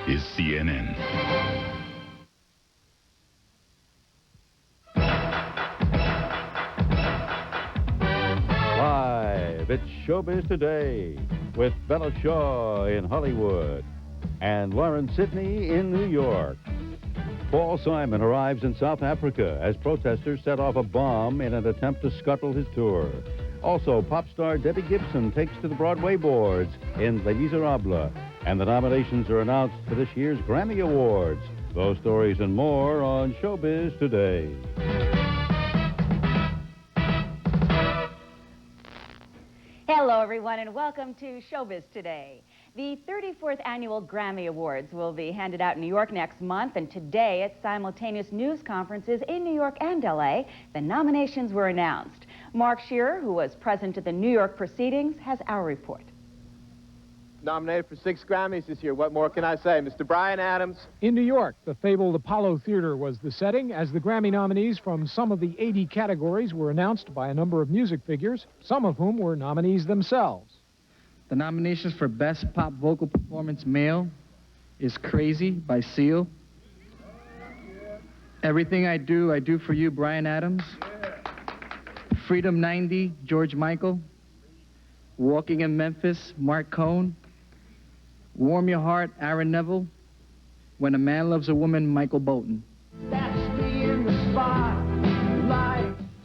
is CNN. Live, it's Showbiz Today with Bella Shaw in Hollywood and Lauren Sidney in New York. Paul Simon arrives in South Africa as protesters set off a bomb in an attempt to scuttle his tour. Also, pop star Debbie Gibson takes to the Broadway boards in Les Miserables, and the nominations are announced for this year's Grammy Awards. Those stories and more on Showbiz Today. Hello, everyone, and welcome to Showbiz Today. The 34th Annual Grammy Awards will be handed out in New York next month, and today at simultaneous news conferences in New York and L.A., the nominations were announced. Mark Shearer, who was present at the New York proceedings, has our report. Nominated for 6 Grammys this year. What more can I say? Mr. Bryan Adams. In New York, the fabled Apollo Theater was the setting as the Grammy nominees from some of the 80 categories were announced by a number of music figures, some of whom were nominees themselves. The nominations for Best Pop Vocal Performance Male is Crazy by Seal. Everything I Do for You, Bryan Adams. Freedom 90, George Michael. Walking in Memphis, Mark Cohn. Warm Your Heart, Aaron Neville. When a Man Loves a Woman, Michael Bolton.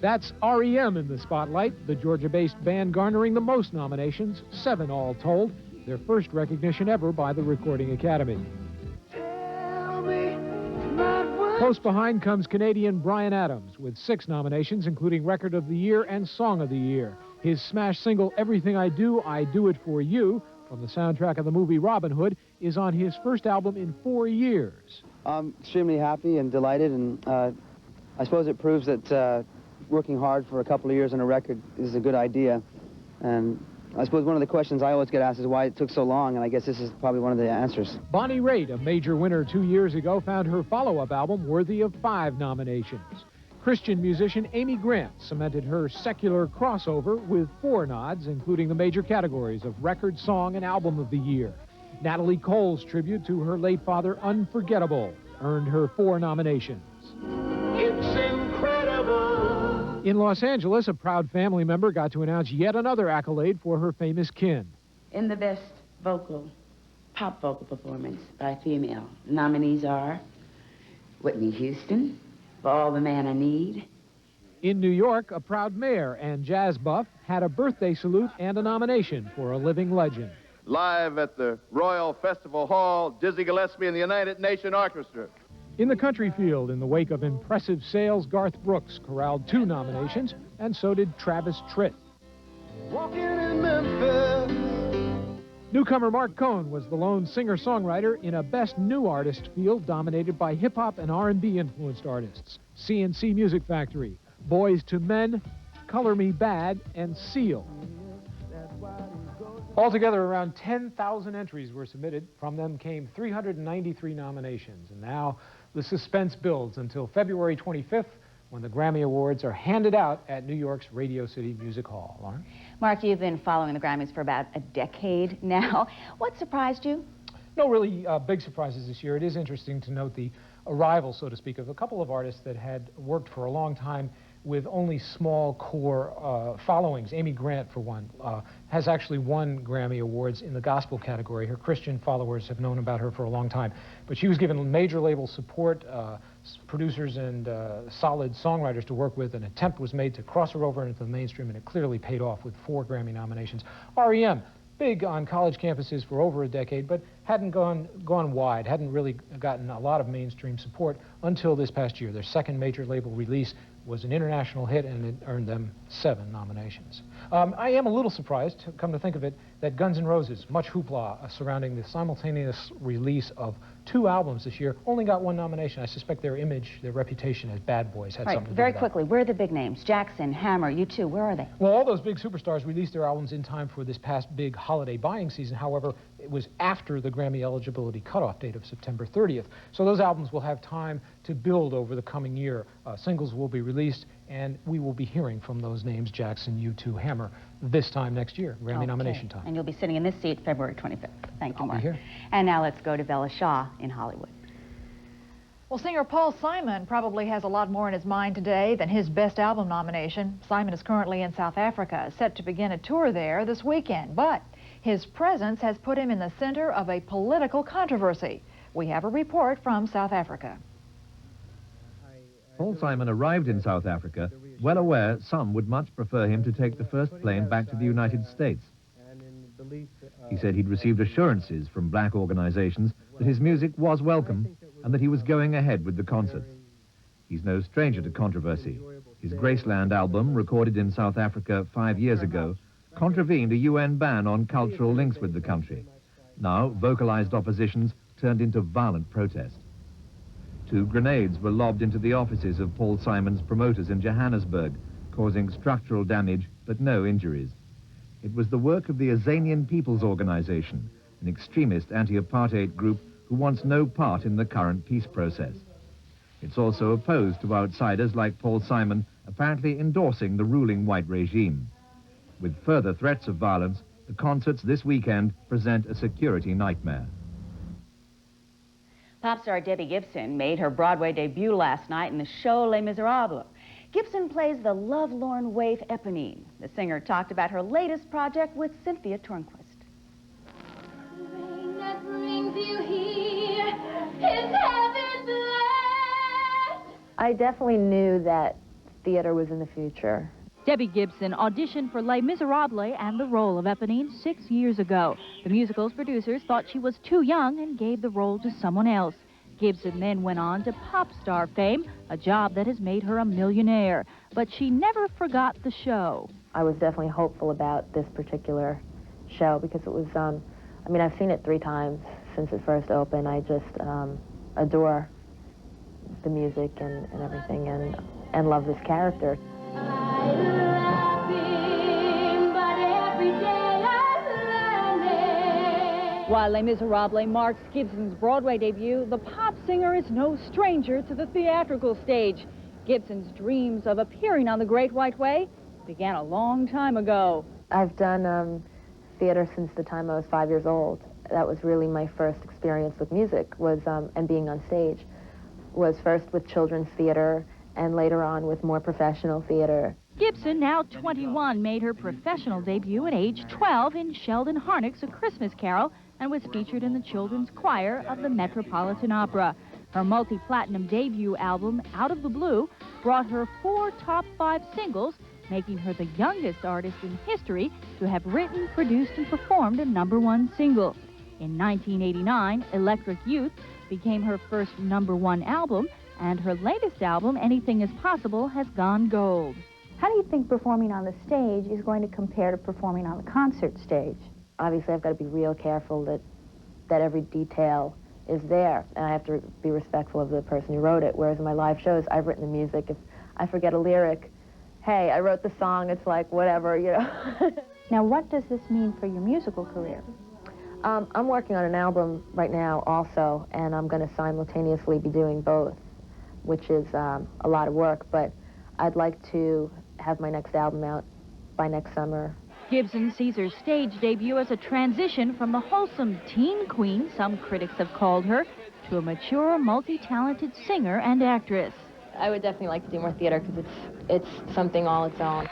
That's REM in the spotlight, the Georgia-based band garnering the most nominations, 7 all told, their first recognition ever by the Recording Academy. Close behind comes Canadian Bryan Adams with 6 nominations, including Record of the Year and Song of the Year. His smash single, Everything I Do It For You, from the soundtrack of the movie Robin Hood, is on his first album in 4 years. I'm extremely happy and delighted, and I suppose it proves that working hard for a couple of years on a record is a good idea. And I suppose one of the questions I always get asked is why it took so long, and I guess this is probably one of the answers. Bonnie Raitt, a major winner 2 years ago, found her follow-up album worthy of 5 nominations. Christian musician Amy Grant cemented her secular crossover with 4 nods, including the major categories of Record, Song, and Album of the Year. Natalie Cole's tribute to her late father, Unforgettable, earned her 4 nominations. It's incredible! In Los Angeles, a proud family member got to announce yet another accolade for her famous kin. In the Best Pop Vocal Performance by Female, the nominees are Whitney Houston, For All the Man I Need. In New York, a proud mayor and jazz buff had a birthday salute and a nomination for a living legend. Live at the Royal Festival Hall, Dizzy Gillespie and the United Nation Orchestra. In the country field, in the wake of impressive sales, Garth Brooks corralled 2 nominations, and so did Travis Tritt. Walking in Memphis. Newcomer Mark Cohn was the lone singer-songwriter in a Best New Artist field dominated by hip-hop and R&B influenced artists. CNC Music Factory, Boys to Men, Color Me Bad, and Seal. Altogether, around 10,000 entries were submitted. From them came 393 nominations. And now the suspense builds until February 25th, when the Grammy Awards are handed out at New York's Radio City Music Hall. Lauren? Mark, you've been following the Grammys for about a decade now. What surprised you? No really big surprises this year. It is interesting to note the arrival, so to speak, of a couple of artists that had worked for a long time with only small core followings. Amy Grant, for one, has actually won Grammy Awards in the gospel category. Her Christian followers have known about her for a long time. But she was given major label support, producers and solid songwriters to work with. An attempt was made to cross her over into the mainstream, and it clearly paid off with 4 Grammy nominations. REM, big on college campuses for over a decade, but hadn't gone wide, hadn't really gotten a lot of mainstream support until this past year. Their second major label release was an international hit, and it earned them 7 nominations. I am a little surprised, come to think of it, that Guns N' Roses, much hoopla surrounding the simultaneous release of 2 albums this year, only got 1 nomination. I suspect their image, their reputation as bad boys had something to do with that. Very quickly, where are the big names? Jackson, Hammer, U2, where are they? Well, all those big superstars released their albums in time for this past big holiday buying season. However, it was after the Grammy eligibility cutoff date of September 30th. So those albums will have time to build over the coming year. Singles will be released, and we will be hearing from those names, Jackson, U2, Hammer, this time next year, Grammy nomination time. And you'll be sitting in this seat February 25th. Thank you, Mark. I'll be here. And now let's go to Bella Shaw in Hollywood. Well, singer Paul Simon probably has a lot more in his mind today than his Best Album nomination. Simon is currently in South Africa, set to begin a tour there this weekend, but his presence has put him in the center of a political controversy. We have a report from South Africa. Paul Simon arrived in South Africa, well aware some would much prefer him to take the first plane back to the United States. He said he'd received assurances from black organizations that his music was welcome and that he was going ahead with the concerts. He's no stranger to controversy. His Graceland album, recorded in South Africa 5 years ago, contravened a UN ban on cultural links with the country. Now, vocalized oppositions turned into violent protest. 2 grenades were lobbed into the offices of Paul Simon's promoters in Johannesburg, causing structural damage but no injuries. It was the work of the Azanian People's Organization, an extremist anti-apartheid group who wants no part in the current peace process. It's also opposed to outsiders like Paul Simon, apparently endorsing the ruling white regime. With further threats of violence, the concerts this weekend present a security nightmare. Pop star Debbie Gibson made her Broadway debut last night in the show Les Miserables. Gibson plays the lovelorn waif Eponine. The singer talked about her latest project with Cynthia Tornquist. I definitely knew that theater was in the future. Debbie Gibson auditioned for Les Miserables and the role of Eponine 6 years ago. The musical's producers thought she was too young and gave the role to someone else. Gibson then went on to pop star fame, a job that has made her a millionaire. But she never forgot the show. I was definitely hopeful about this particular show because it was, I mean, I've seen it 3 times since it first opened. I just adore the music and everything and love this character. While Les Miserables marks Gibson's Broadway debut, the pop singer is no stranger to the theatrical stage. Gibson's dreams of appearing on the Great White Way began a long time ago. I've done theater since the time I was 5 years old. That was really my first experience with music, and being on stage. Was first with children's theater and later on with more professional theater. Gibson, now 21, made her professional debut at age 12 in Sheldon Harnick's A Christmas Carol and was featured in the children's choir of the Metropolitan Opera. Her multi-platinum debut album, Out of the Blue, brought her 4 top 5 singles, making her the youngest artist in history to have written, produced, and performed a #1 single. In 1989, Electric Youth became her first #1 album, and her latest album, Anything Is Possible, has gone gold. How do you think performing on the stage is going to compare to performing on the concert stage? Obviously, I've got to be real careful that every detail is there, and I have to be respectful of the person who wrote it, whereas in my live shows, I've written the music. If I forget a lyric, hey, I wrote the song, it's like, whatever, you know. Now, what does this mean for your musical career? I'm working on an album right now also, and I'm going to simultaneously be doing both, which is a lot of work, but I'd like to have my next album out by next summer. Gibson sees her stage debut as a transition from the wholesome teen queen, some critics have called her, to a mature, multi-talented singer and actress. I would definitely like to do more theater because it's something all its own.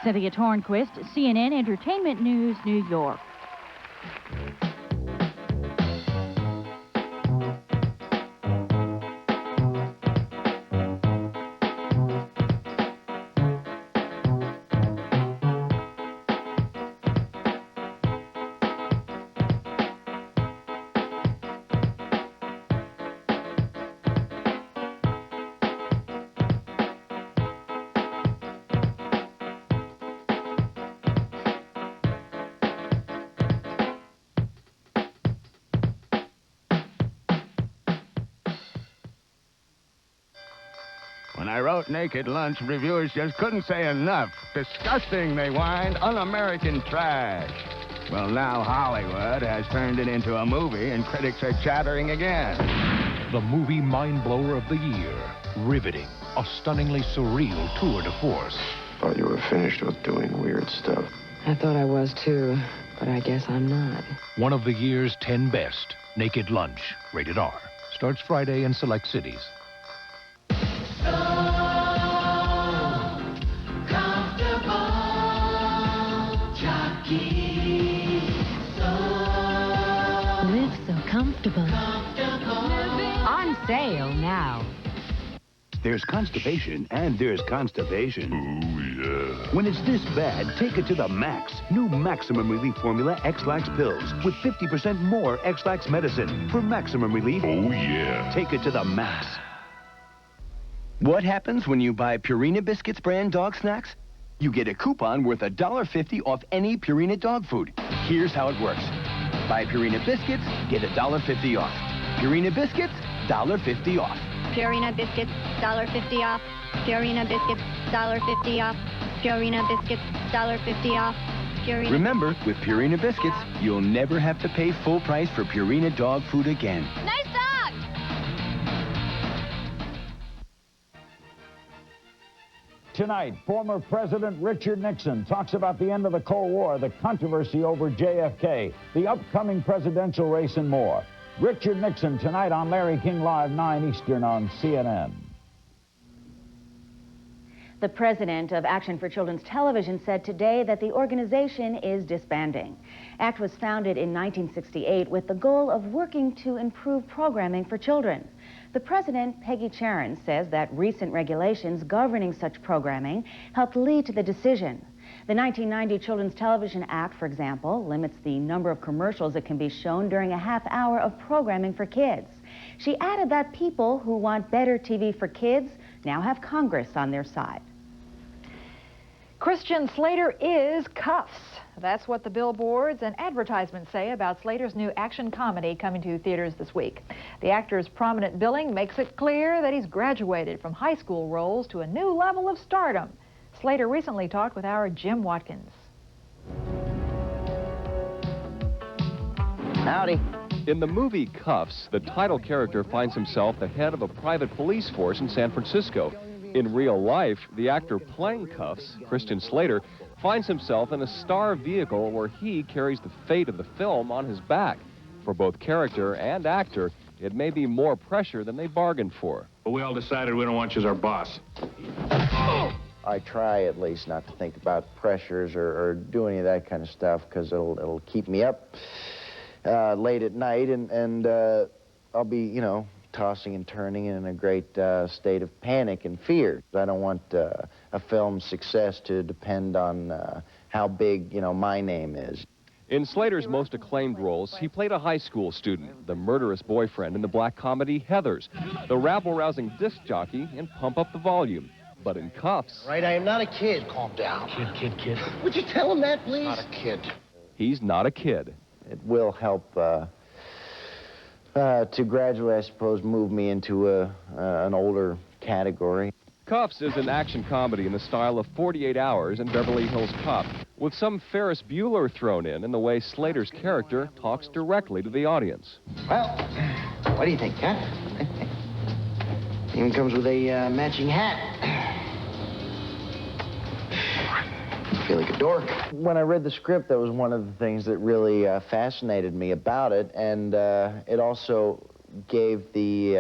Cynthia Tornquist, CNN Entertainment News, New York. When I wrote Naked Lunch, reviewers just couldn't say enough. Disgusting, they whined. Un-American trash. Well, now Hollywood has turned it into a movie, and critics are chattering again. The movie mind blower of the year. Riveting. A stunningly surreal tour de force. Thought you were finished with doing weird stuff. I thought I was too, but I guess I'm not. One of the year's 10 best. Naked Lunch. Rated R. Starts Friday in select cities. Live so comfortable. On sale now. There's constipation and there's constipation. Oh, yeah. When it's this bad, take it to the max. New Maximum Relief Formula X-Lax pills with 50% more X-Lax medicine for maximum relief. Oh, yeah. Take it to the max. What happens when you buy Purina Biscuits brand dog snacks? You get a coupon worth $1.50 off any Purina dog food. Here's how it works. Buy Purina Biscuits, get $1.50 off. Purina Biscuits, $1.50 off. Purina Biscuits, $1.50 off. Purina Biscuits, $1.50 off. Purina Biscuits, $1.50 off. Purina... Remember, with Purina Biscuits, you'll never have to pay full price for Purina dog food again. Nice dog! Tonight, former President Richard Nixon talks about the end of the Cold War, the controversy over JFK, the upcoming presidential race, and more. Richard Nixon tonight on Larry King Live, 9 Eastern on CNN. The president of Action for Children's Television said today that the organization is disbanding. ACT was founded in 1968 with the goal of working to improve programming for children. The president, Peggy Charon, says that recent regulations governing such programming helped lead to the decision. The 1990 Children's Television Act, for example, limits the number of commercials that can be shown during a half hour of programming for kids. She added that people who want better TV for kids now have Congress on their side. Christian Slater is Cuffs. That's what the billboards and advertisements say about Slater's new action comedy coming to theaters this week. The actor's prominent billing makes it clear that he's graduated from high school roles to a new level of stardom. Slater recently talked with our Jim Watkins. Howdy. In the movie Cuffs, the title character finds himself the head of a private police force in San Francisco. In real life, the actor playing Cuffs, Christian Slater, finds himself in a star vehicle where he carries the fate of the film on his back. For both character and actor, it may be more pressure than they bargained for. But we all decided we don't want you as our boss. I try at least not to think about pressures or do any of that kind of stuff because it'll keep me up late at night and I'll be, you know, tossing and turning in a great state of panic and fear. I don't want a film's success to depend on how big, you know, my name is. In Slater's most acclaimed roles, he played a high school student, the murderous boyfriend in the black comedy Heathers, the rabble-rousing disc jockey in Pump Up the Volume. But in Cuffs... Right, I am not a kid. Calm down. Kid. Would you tell him that, please? Not a kid. He's not a kid. It will help to gradually, I suppose, move me into an older category. Cuffs is an action comedy in the style of 48 Hours and Beverly Hills Cop, with some Ferris Bueller thrown in the way Slater's character talks directly to the audience. Well, what do you think, huh? Even comes with a matching hat. I feel like a dork. When I read the script, that was one of the things that really fascinated me about it, and it also gave the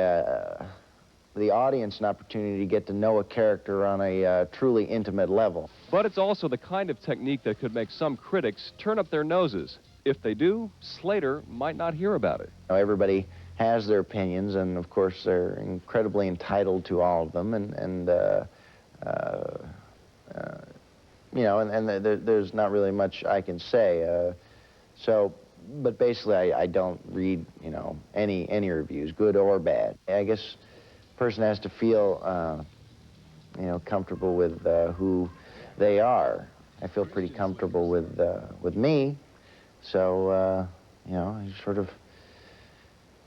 audience an opportunity to get to know a character on a truly intimate level. But it's also the kind of technique that could make some critics turn up their noses. If they do, Slater might not hear about it. Everybody has their opinions, and of course they're incredibly entitled to all of them, you know, and there's not really much I can say. But basically I don't read, you know, any reviews, good or bad. I guess a person has to feel, you know, comfortable with who they are. I feel pretty comfortable with me, so, you know, I sort of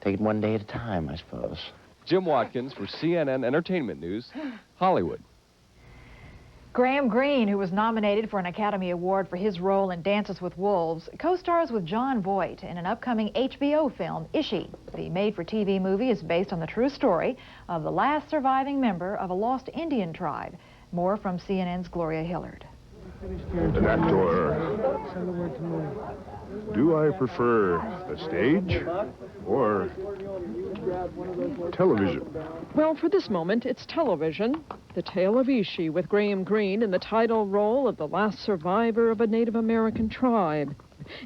take it one day at a time, I suppose. Jim Watkins for CNN Entertainment News, Hollywood. Greene, who was nominated for an Academy Award for his role in Dances with Wolves, co-stars with Jon Voight in an upcoming HBO film, Ishi. The made-for-TV movie is based on the true story of the last surviving member of a lost Indian tribe. More from CNN's Gloria Hillard. An actor. Do I prefer the stage or television? Well, for this moment, it's television. The Tale of Ishi with Greene in the title role of the last survivor of a Native American tribe.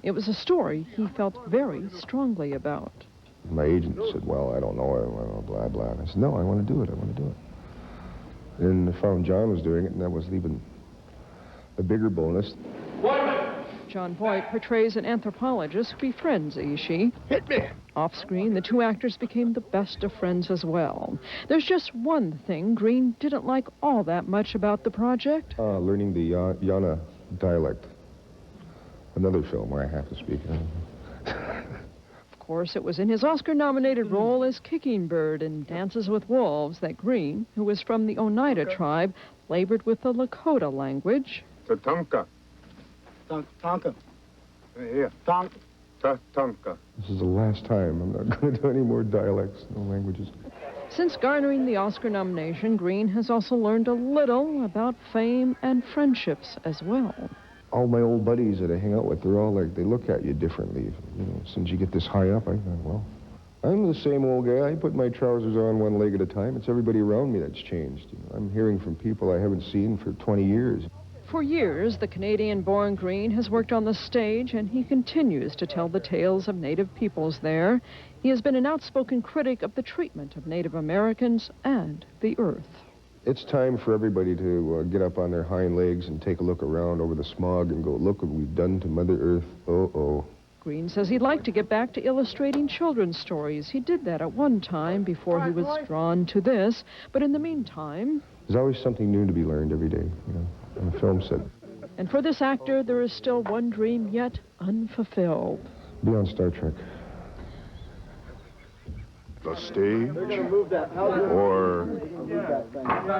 It was a story he felt very strongly about. My agent said, well, I don't know, blah, blah. And I said, no, I want to do it, I want to do it. And I found John was doing it, and that was even a bigger bonus. Jon Voight portrays an anthropologist who befriends Ishi. Hit me! Off-screen, the two actors became the best of friends as well. There's just one thing Greene didn't like all that much about the project. Learning the Yana dialect. Another film where I have to speak. Of course, it was in his Oscar-nominated role as Kicking Bird in Dances with Wolves that Greene, who was from the Oneida tribe, labored with the Lakota language. Tatanka. Tatanka. Here. Tatanka. This is the last time. I'm not going to do any more dialects, no languages. Since garnering the Oscar nomination, Greene has also learned a little about fame and friendships as well. All my old buddies that I hang out with, they're all like, they look at you differently. You know, since you get this high up, I thought, well, I'm the same old guy. I put my trousers on one leg at a time. It's everybody around me that's changed. You know, I'm hearing from people I haven't seen for 20 years. For years, the Canadian-born Greene has worked on the stage, and he continues to tell the tales of Native peoples there. He has been an outspoken critic of the treatment of Native Americans and the earth. It's time for everybody to get up on their hind legs and take a look around over the smog and go, look what we've done to Mother Earth. Uh-oh. Greene says he'd like to get back to illustrating children's stories. He did that at one time before he was drawn to this, but in the meantime... There's always something new to be learned every day, you know, on a film set. And for this actor, there is still one dream yet unfulfilled. Be on Star Trek. The stage or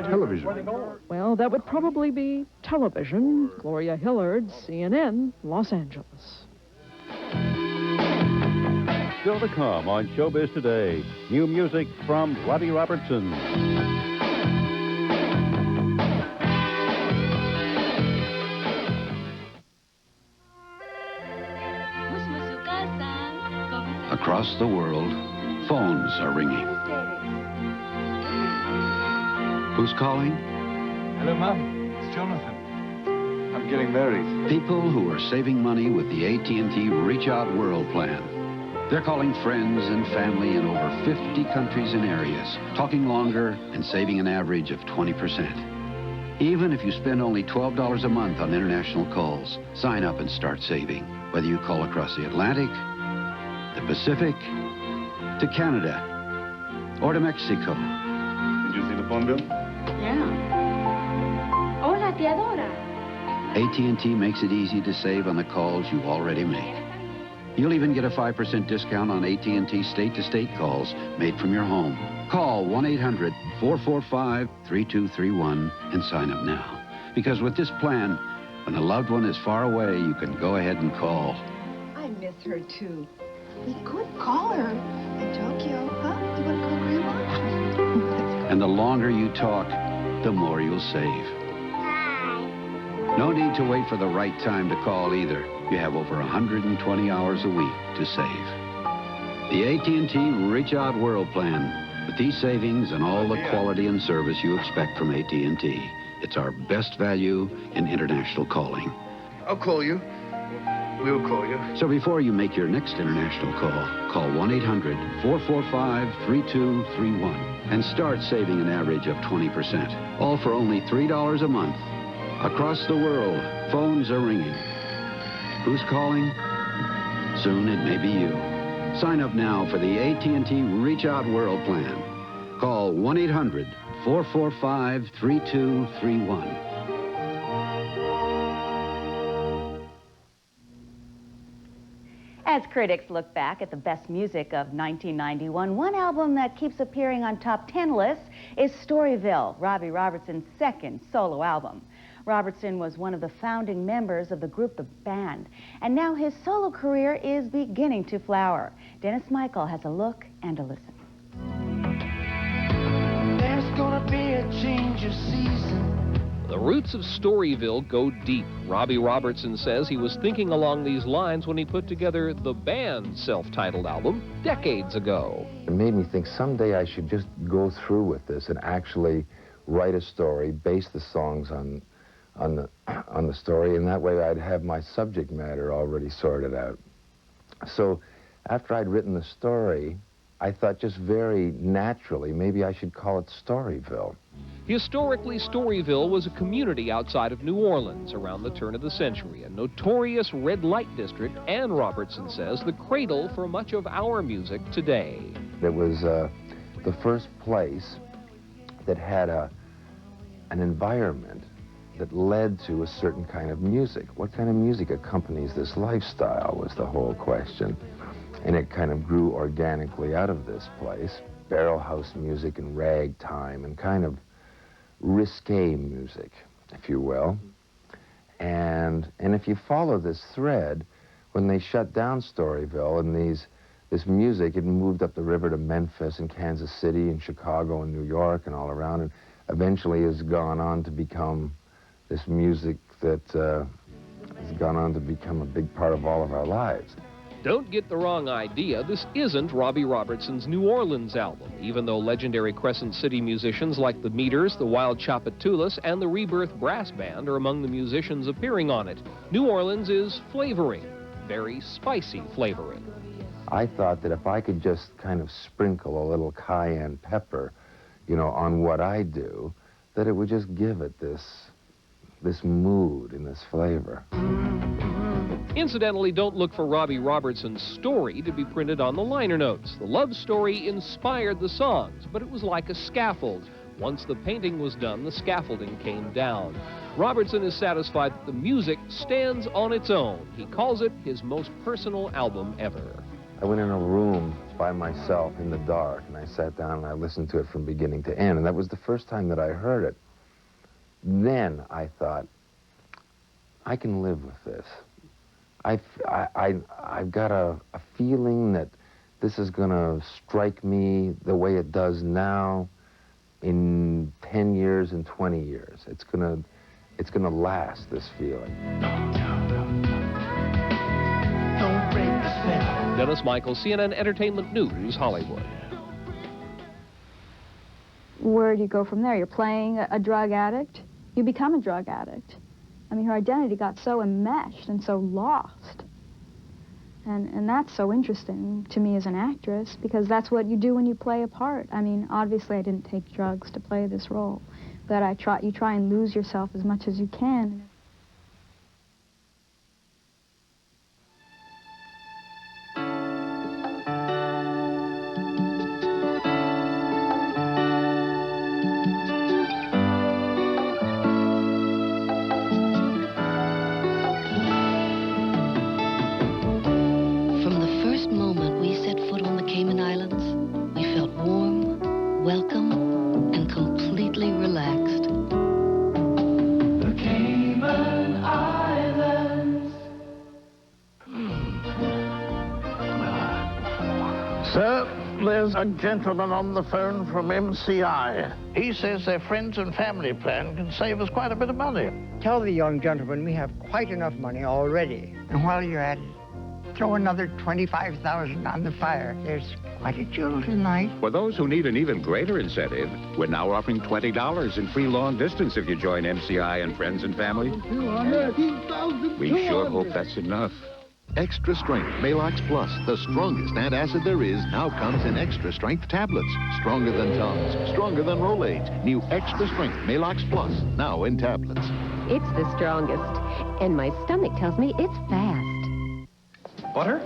television? Well, that would probably be television. Gloria Hillard, CNN, Los Angeles. Still to come on Showbiz Today, new music from Robbie Robertson. Across the world, phones are ringing. Who's calling? Hello, Mom. It's Jonathan. I'm getting married. People who are saving money with the AT&T Reach Out World Plan. They're calling friends and family in over 50 countries and areas, talking longer and saving an average of 20%. Even if you spend only $12 a month on international calls, sign up and start saving. Whether you call across the Atlantic, the Pacific, to Canada, or to Mexico. Did you see the phone bill? Yeah. Hola, te adora. AT&T makes it easy to save on the calls you already make. You'll even get a 5% discount on AT&T state-to-state calls made from your home. Call 1-800-445-3231 and sign up now. Because with this plan, when a loved one is far away, you can go ahead and call. I miss her, too. We could call her in Tokyo, huh? You want to call Grandma? And the longer you talk, the more you'll save. No need to wait for the right time to call either. You have over 120 hours a week to save. The AT&T Reach Out World Plan. With these savings and all the quality and service you expect from AT&T, it's our best value in international calling. I'll call you. We'll call you. So before you make your next international call 1-800-445-3231 and start saving an average of 20%. All for only $3 a month. Across the world, phones are ringing. Who's calling? Soon it may be you. Sign up now for the AT&T Reach Out World Plan. Call 1-800-445-3231. As critics look back at the best music of 1991, one album that keeps appearing on top 10 lists is Storyville, Robbie Robertson's second solo album. Robertson was one of the founding members of the group The Band, and now his solo career is beginning to flower. Dennis Michael has a look and a listen. There's gonna be a change of season. The roots of Storyville go deep. Robbie Robertson says he was thinking along these lines when he put together The Band's self-titled album decades ago. It made me think someday I should just go through with this and actually write a story, base the songs on the story, and that way I'd have my subject matter already sorted out. So after I'd written the story, I thought just very naturally, maybe I should call it Storyville. Historically, Storyville was a community outside of New Orleans around the turn of the century, a notorious red light district, and Robertson says the cradle for much of our music today. It was the first place that had an environment that led to a certain kind of music. What kind of music accompanies this lifestyle was the whole question. And it kind of grew organically out of this place. Barrel house music and ragtime and kind of risque music, if you will. And if you follow this thread, when they shut down Storyville and this music, it moved up the river to Memphis and Kansas City and Chicago and New York and all around, and eventually has gone on to become this music that has gone on to become a big part of all of our lives. Don't get the wrong idea, this isn't Robbie Robertson's New Orleans album, even though legendary Crescent City musicians like the Meters, the Wild Chapatulas, and the Rebirth Brass Band are among the musicians appearing on it. New Orleans is flavoring, very spicy flavoring. I thought that if I could just kind of sprinkle a little cayenne pepper, you know, on what I do, that it would just give it this mood and this flavor. Incidentally, don't look for Robbie Robertson's story to be printed on the liner notes. The love story inspired the songs, but it was like a scaffold. Once the painting was done, the scaffolding came down. Robertson is satisfied that the music stands on its own. He calls it his most personal album ever. I went in a room by myself in the dark, and I sat down and I listened to it from beginning to end, and that was the first time that I heard it. Then I thought, I can live with this. I've got a feeling that this is going to strike me the way it does now in 10 years and 20 years. It's going to last, this feeling. Don't break the spell. Dennis Michael, CNN Entertainment News, Hollywood. Where do you go from there? You're playing a drug addict. You become a drug addict. I mean, her identity got so enmeshed and so lost. And that's so interesting to me as an actress, because that's what you do when you play a part. I mean, obviously I didn't take drugs to play this role, but you try and lose yourself as much as you can. Sir, there's a gentleman on the phone from MCI. He says their friends and family plan can save us quite a bit of money. Tell the young gentleman we have quite enough money already. And while you're at it, throw another $25,000 on the fire. There's quite a jewel tonight. For those who need an even greater incentive, we're now offering $20 in free long distance if you join MCI and friends and family. We sure hope that's enough. Extra Strength Malox Plus, the strongest antacid there is, now comes in extra strength tablets. Stronger than Tums, stronger than Rolaids. New Extra Strength Malox Plus, now in tablets. It's the strongest, and my stomach tells me it's fast. Butter?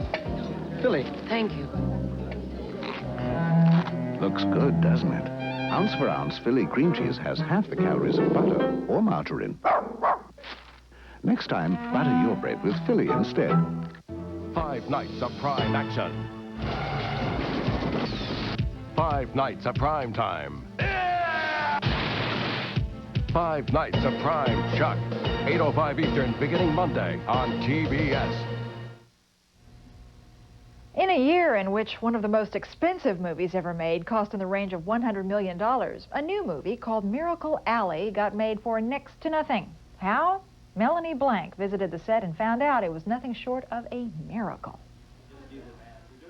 Philly. Thank you. Looks good, doesn't it? Ounce for ounce, Philly cream cheese has half the calories of butter or margarine. Next time, butter your bread with Philly instead. 5 nights of prime action. 5 nights of prime time. 5 nights of prime Chuck. 8:05 Eastern, beginning Monday on TBS. In a year in which one of the most expensive movies ever made cost in the range of $100 million, a new movie called Miracle Alley got made for next to nothing. How? Melanie Blank visited the set and found out it was nothing short of a miracle.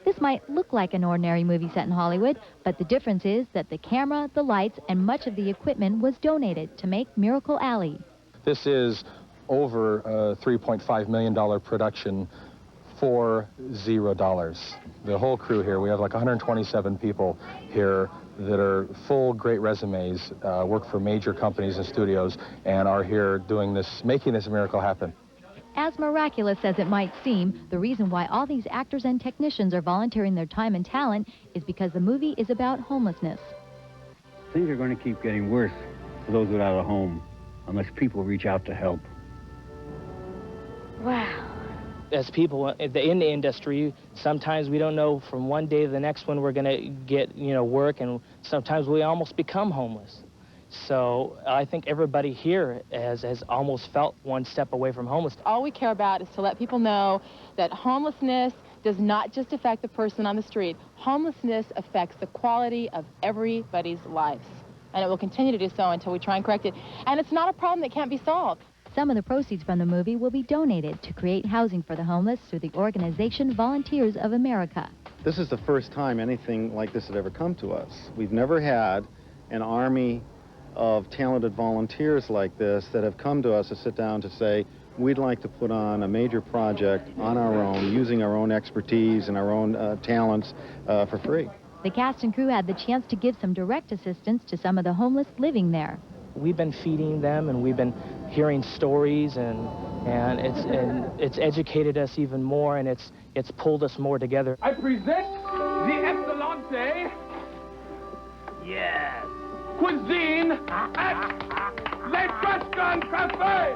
This might look like an ordinary movie set in Hollywood, but the difference is that the camera, the lights, and much of the equipment was donated to make Miracle Alley. This is over a $3.5 million production for $0. The whole crew here, we have like 127 people here that are full, great resumes, work for major companies and studios, and are here doing this, making this miracle happen. As miraculous as it might seem, the reason why all these actors and technicians are volunteering their time and talent is because the movie is about homelessness. Things are going to keep getting worse for those without a home unless people reach out to help. Wow. As people in the industry, sometimes we don't know from one day to the next when we're going to get, work, and sometimes we almost become homeless. So I think everybody here has almost felt one step away from homelessness. All we care about is to let people know that homelessness does not just affect the person on the street. Homelessness affects the quality of everybody's lives, and it will continue to do so until we try and correct it. And it's not a problem that can't be solved. Some of the proceeds from the movie will be donated to create housing for the homeless through the organization Volunteers of America. This is the first time anything like this had ever come to us. We've never had an army of talented volunteers like this that have come to us to sit down to say, we'd like to put on a major project on our own, using our own expertise and our own talents for free. The cast and crew had the chance to give some direct assistance to some of the homeless living there. We've been feeding them, and we've been hearing stories, and it's educated us even more, and it's pulled us more together. I present the Excellente, yes, cuisine at Le Trashcan Cafe.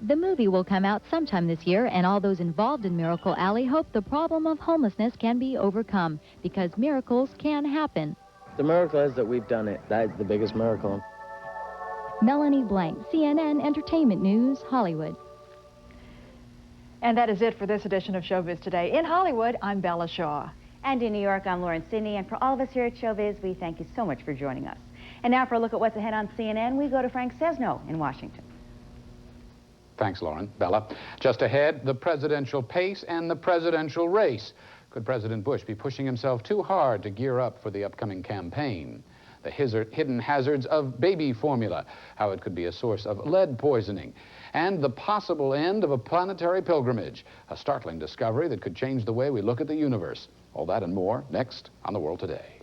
The movie will come out sometime this year, and all those involved in Miracle Alley hope the problem of homelessness can be overcome, because miracles can happen. The miracle is that we've done it. That's the biggest miracle. Melanie Blank, CNN Entertainment News, Hollywood. And that is it for this edition of Showbiz Today. In Hollywood, I'm Bella Shaw. And in New York, I'm Lauren Sidney. And for all of us here at Showbiz, we thank you so much for joining us. And now for a look at what's ahead on CNN, we go to Frank Sesno in Washington. Thanks, Lauren. Bella. Just ahead, the presidential pace and the presidential race. Could President Bush be pushing himself too hard to gear up for the upcoming campaign? The hidden hazards of baby formula, how it could be a source of lead poisoning, and the possible end of a planetary pilgrimage, a startling discovery that could change the way we look at the universe. All that and more next on The World Today.